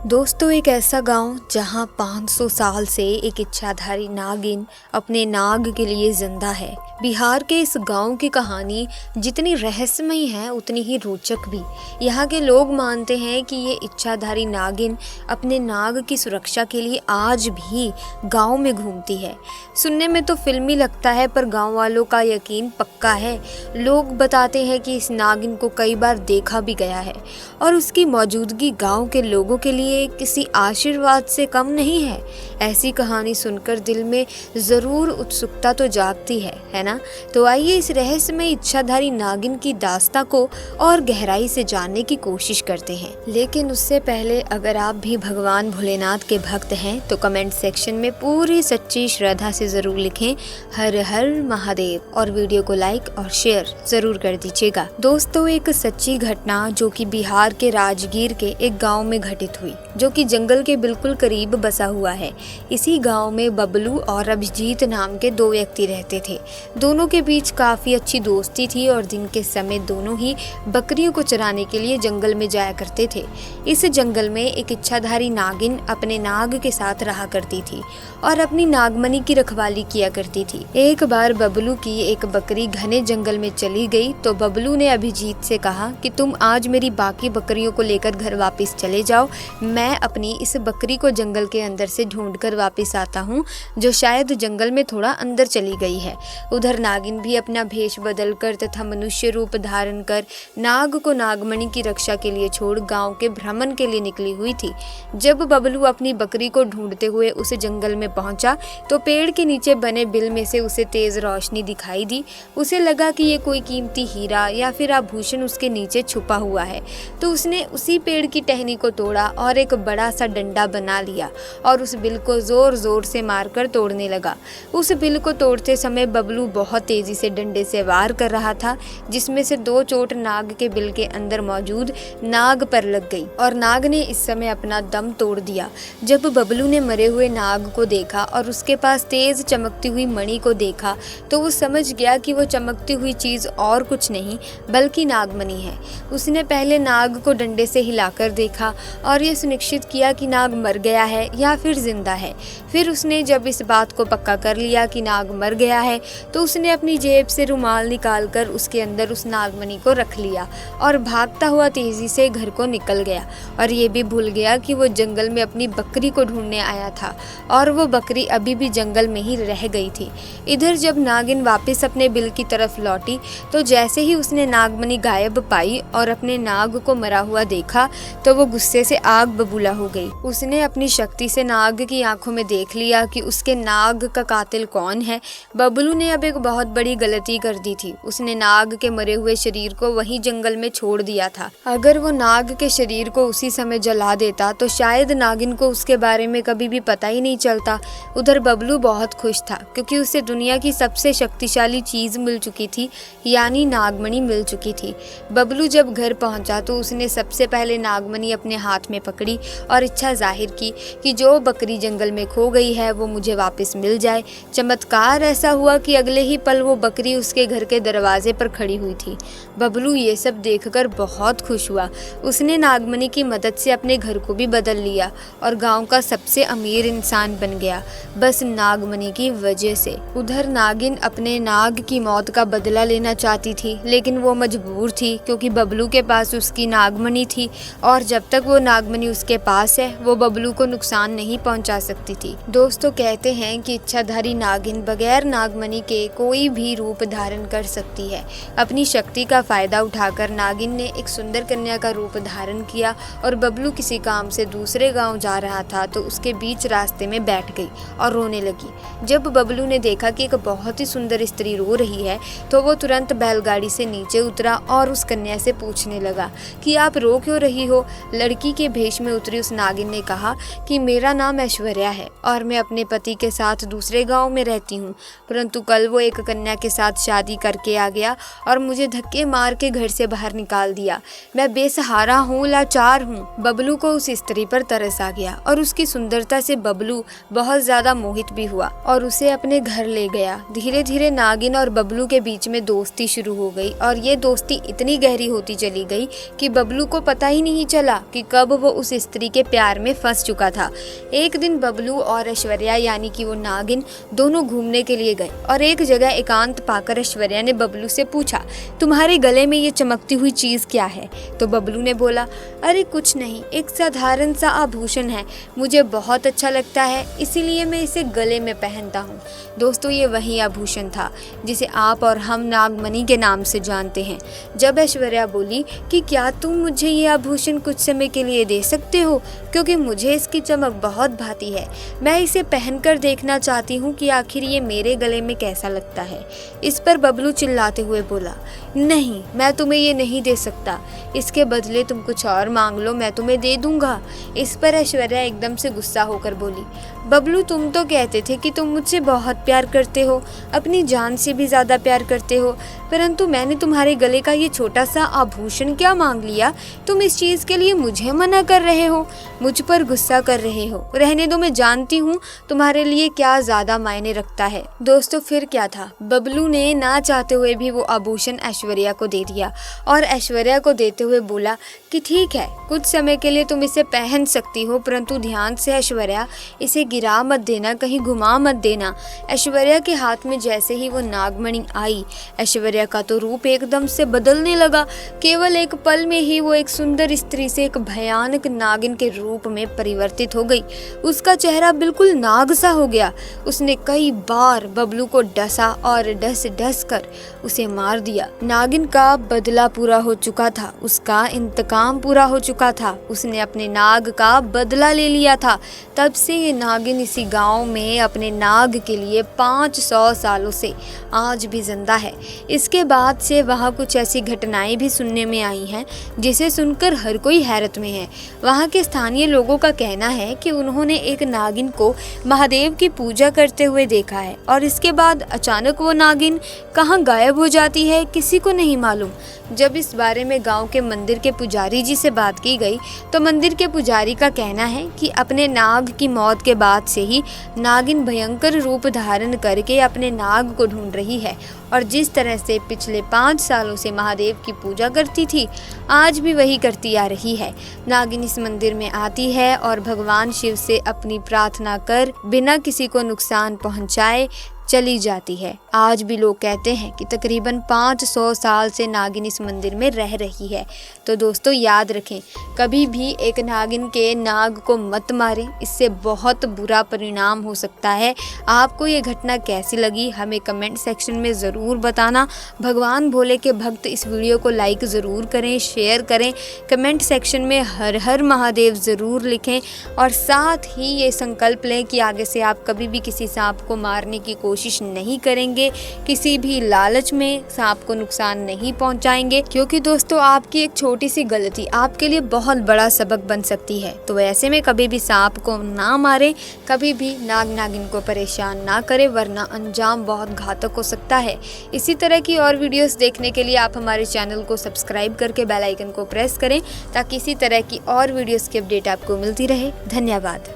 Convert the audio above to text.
दोस्तों, एक ऐसा गांव जहां 500 साल से एक इच्छाधारी नागिन अपने नाग के लिए जिंदा है। बिहार के इस गांव की कहानी जितनी रहस्यमयी है उतनी ही रोचक भी। यहाँ के लोग मानते हैं कि ये इच्छाधारी नागिन अपने नाग की सुरक्षा के लिए आज भी गांव में घूमती है। सुनने में तो फिल्मी लगता है, पर गांव वालों का यकीन पक्का है। लोग बताते हैं कि इस नागिन को कई बार देखा भी गया है और उसकी मौजूदगी गांव के लोगों के लिए किसी आशीर्वाद से कम नहीं है। ऐसी कहानी सुनकर दिल में ज़रूर उत्सुकता तो जागती है ना? तो आइए इस रहस्यमय इच्छाधारी नागिन की दास्तां को और गहराई से जानने की कोशिश करते हैं। लेकिन उससे पहले अगर आप भी भगवान भोलेनाथ के भक्त हैं तो कमेंट सेक्शन में पूरी सच्ची श्रद्धा से ज़रूर लिखें हर हर महादेव, और वीडियो को लाइक और शेयर ज़रूर कर दीजिएगा। दोस्तों, एक सच्ची घटना जो कि बिहार के राजगीर के एक गाँव में घटित हुई, जो कि जंगल के बिल्कुल करीब बसा हुआ है। इसी गांव में बबलू और अभिजीत नाम के दो व्यक्ति रहते थे। दोनों के बीच काफ़ी अच्छी दोस्ती थी और दिन के समय दोनों ही बकरियों को चराने के लिए जंगल में जाया करते थे। इस जंगल में एक इच्छाधारी नागिन अपने नाग के साथ रहा करती थी और अपनी नागमणि की रखवाली किया करती थी। एक बार बबलू की एक बकरी घने जंगल में चली गई तो बबलू ने अभिजीत से कहा कि तुम आज मेरी बाकी बकरियों को लेकर घर वापस चले जाओ, मैं अपनी इस बकरी को जंगल के अंदर से ढूंढकर वापस आता हूँ, जो शायद जंगल में थोड़ा अंदर चली गई है। उधर नागिन भी अपना भेष बदलकर तथा मनुष्य रूप धारण कर नाग को नागमणि की रक्षा के लिए छोड़ गांव के भ्रमण के लिए निकली हुई थी। जब बबलू अपनी बकरी को ढूंढते हुए उस जंगल में पहुंचा तो पेड़ के नीचे बने बिल में से उसे तेज रोशनी दिखाई दी। उसे लगा कि ये कोई कीमती हीरा या फिर आभूषण उसके नीचे छुपा हुआ है, तो उसने उसी पेड़ की टहनी को तोड़ा और एक बड़ा सा डंडा बना लिया और उस बिल को जोर जोर से मारकर तोड़ने लगा। उस बिल को तोड़ते समय बबलू बहुत तेजी से डंडे से वार कर रहा था, जिसमें से दो चोट नाग के बिल के अंदर मौजूद नाग पर लग गई और नाग ने इस समय अपना दम तोड़ दिया। जब बबलू ने मरे हुए नाग को देखा और उसके पास तेज चमकती हुई मणि को देखा तो वो समझ गया कि वो चमकती हुई चीज और कुछ नहीं बल्कि नागमणि है। उसने पहले नाग को डंडे से हिलाकर देखा और ये सुनिश्चित किया कि नाग मर गया है या फिर जिंदा है। फिर उसने जब इस बात को पक्का कर लिया कि नाग मर गया है तो उसने अपनी जेब से रुमाल निकालकर उसके अंदर उस नागमणि को रख लिया और भागता हुआ तेजी से घर को निकल गया। और ये भी भूल गया कि वो जंगल में अपनी बकरी को ढूंढने आया था और वो बकरी अभी भी जंगल में ही रह गई थी। इधर जब नागिन वापस अपने बिल की तरफ लौटी तो जैसे ही उसने नागमणि गायब पाई और अपने नाग को मरा हुआ देखा तो वो गुस्से से आग बबूला हो गई। उसने अपनी शक्ति से नाग की आंखों में देख लिया कि उसके नाग का कातिल कौन है। बबलू ने अब एक बहुत बड़ी गलती कर दी थी। उसने नाग के मरे हुए शरीर को वहीं जंगल में छोड़ दिया था। अगर वो नाग के शरीर को उसी समय जला देता तो शायद नागिन को उसके बारे में कभी भी पता ही नहीं चलता। उधर बबलू बहुत खुश था क्योंकि उसे दुनिया की सबसे शक्तिशाली चीज मिल चुकी थी, यानी नागमणि मिल चुकी थी। बबलू जब घर पहुंचा तो उसने सबसे पहले नागमणि अपने हाथ में पकड़ी और इच्छा जाहिर की कि जो बकरी जंगल में खो गई है वो मुझे वापस मिल जाए। चमत्कार ऐसा हुआ कि अगले ही पल वो बकरी उसके घर के दरवाजे पर खड़ी हुई थी। बबलू ये सब देखकर बहुत खुश हुआ। उसने नागमणि की मदद से अपने घर को भी बदल लिया और गांव का सबसे अमीर इंसान बन गया, बस नागमणि की वजह से। उधर नागिन अपने नाग की मौत का बदला लेना चाहती थी, लेकिन वो मजबूर थी क्योंकि बबलू के पास उसकी नागमणि थी और जब तक वो नागमणि उसके पास है वो बबलू को नुकसान नहीं पहुंचा सकती थी। दोस्तों, कहते हैं कि इच्छाधारी नागिन बगैर नागमणि के कोई भी रूप धारण कर सकती है। अपनी शक्ति का फायदा उठाकर नागिन ने एक सुंदर कन्या का रूप धारण किया और बबलू किसी काम से दूसरे गांव जा रहा था तो उसके बीच रास्ते में बैठ गई और रोने लगी। जब बबलू ने देखा कि एक बहुत ही सुंदर स्त्री रो रही है तो वो तुरंत बैलगाड़ी से नीचे उतरा और उस कन्या से पूछने लगा कि आप रो क्यों रही हो। लड़की के भेष में उतरी उस नागिन ने कहा कि मेरा नाम ऐश्वर्या है और मैं अपने पति के साथ दूसरे गांव में रहती हूँ, परंतु कल वो एक कन्या के साथ शादी करके आ गया और मुझे धक्के मार के घर से बाहर निकाल दिया। मैं बेसहारा हूँ, लाचार हूँ। बबलू को उस स्त्री पर तरस आ गया और उसकी सुंदरता से बबलू बहुत ज्यादा मोहित भी हुआ और उसे अपने घर ले गया। धीरे धीरे नागिन और बबलू के बीच में दोस्ती शुरू हो गई और ये दोस्ती इतनी गहरी होती चली गई कि बबलू को पता ही नहीं चला कि कब वो उस स्त्री के प्यार में फंस चुका था। एक दिन बबलू और ऐश्वर्या यानी कि वो नागिन दोनों घूमने के लिए गए और एक जगह एकांत पाकर ऐश्वर्या ने बबलू से पूछा, तुम्हारे गले में ये चमकती हुई चीज़ क्या है? तो बबलू ने बोला, अरे कुछ नहीं, एक साधारण सा आभूषण है, मुझे बहुत अच्छा लगता है इसीलिए मैं इसे गले में पहनता हूँ। दोस्तों, ये वही आभूषण था जिसे आप और हम नागमणि के नाम से जानते हैं। जब ऐश्वर्या बोली कि क्या तुम मुझे ये आभूषण कुछ समय के लिए दे सकते हो, क्योंकि मुझे इसकी चमक बहुत भाती है, मैं इसे पहनकर देखना चाहती हूँ कि आखिर ये मेरे गले में कैसा लगता है। इस पर बबलू चिल्लाते हुए बोला, नहीं, मैं तुम्हें ये नहीं दे सकता, इसके बदले तुम कुछ और मांग लो, मैं तुम्हें दे दूंगा। इस पर ऐश्वर्या एकदम से गुस्सा होकर बोली, बबलू तुम तो कहते थे कि तुम मुझसे बहुत प्यार करते हो, अपनी जान से भी ज़्यादा प्यार करते हो, परंतु मैंने तुम्हारे गले का ये छोटा सा आभूषण क्या मांग लिया? तुम इस चीज़ के लिए मुझे मना कर रहे हो, मुझ पर गुस्सा कर रहे हो। रहने दो, मैं जानती हूँ तुम्हारे लिए क्या ज़्यादा मायने रखता है। दोस्तों, फिर क्या था, बबलू ने ना चाहते हुए भी वो आभूषण ऐश्वर्या को दे दिया और ऐश्वर्या को देते हुए बोला कि ठीक है, कुछ समय के लिए तुम इसे पहन सकती हो, परंतु ध्यान से ऐश्वर्या, इसे गिरा मत देना, कहीं घुमा मत देना। ऐश्वर्या के हाथ में जैसे ही वो नागमणि आई, ऐश्वर्या का तो रूप एकदम से बदलने लगा। केवल एक पल में ही वो एक सुंदर स्त्री से एक भयानक नागिन के रूप में परिवर्तित हो गई। उसका चेहरा बिल्कुल नाग सा हो गया। उसने कई बार बबलू को डसा और डस डस कर उसे मार दिया। नागिन का बदला पूरा हो चुका था, उसका इंतकाम पूरा हो चुका था, उसने अपने नाग का बदला ले लिया था। तब से ये नागिन इसी गांव में अपने नाग के लिए 500 सालों से आज भी जिंदा है। इसके बाद से वहाँ कुछ ऐसी घटनाएं भी सुनने में आई हैं जिसे सुनकर हर कोई हैरत में है। वहाँ के स्थानीय लोगों का कहना है कि उन्होंने एक नागिन को महादेव की पूजा करते हुए देखा है और इसके बाद अचानक वो नागिन कहाँ गायब हो जाती है, किसी को नहीं मालूम। जब इस बारे में गांव के मंदिर के पुजारी जी से बात की गई तो मंदिर के पुजारी का कहना है कि अपने नाग की मौत के बाद से ही नागिन भयंकर रूप धारण करके अपने नाग को ढूंढ रही है और जिस तरह से पिछले 5 सालों से महादेव की पूजा करती थी, आज भी वही करती आ रही है। नागिन इस मंदिर में आती है और भगवान शिव से अपनी प्रार्थना कर बिना किसी को नुकसान पहुंचाए चली जाती है। आज भी लोग कहते हैं कि तकरीबन 500 साल से नागिन इस मंदिर में रह रही है। तो दोस्तों, याद रखें, कभी भी एक नागिन के नाग को मत मारें, इससे बहुत बुरा परिणाम हो सकता है। आपको ये घटना कैसी लगी हमें कमेंट सेक्शन में ज़रूर बताना। भगवान भोले के भक्त इस वीडियो को लाइक ज़रूर करें, शेयर करें, कमेंट सेक्शन में हर हर महादेव ज़रूर लिखें और साथ ही ये संकल्प लें कि आगे से आप कभी भी किसी सांप को मारने की कोशिश नहीं करेंगे, किसी भी लालच में सांप को नुकसान नहीं पहुंचाएंगे, क्योंकि दोस्तों आपकी एक छोटी सी गलती आपके लिए बहुत बड़ा सबक बन सकती है। तो ऐसे में कभी भी सांप को ना मारें, कभी भी नाग नागिन को परेशान ना करें, वरना अंजाम बहुत घातक हो सकता है। इसी तरह की और वीडियोस देखने के लिए आप हमारे चैनल को सब्सक्राइब करके बेल आइकन को प्रेस करें ताकि इसी तरह की और वीडियोस की अपडेट आपको मिलती रहे। धन्यवाद।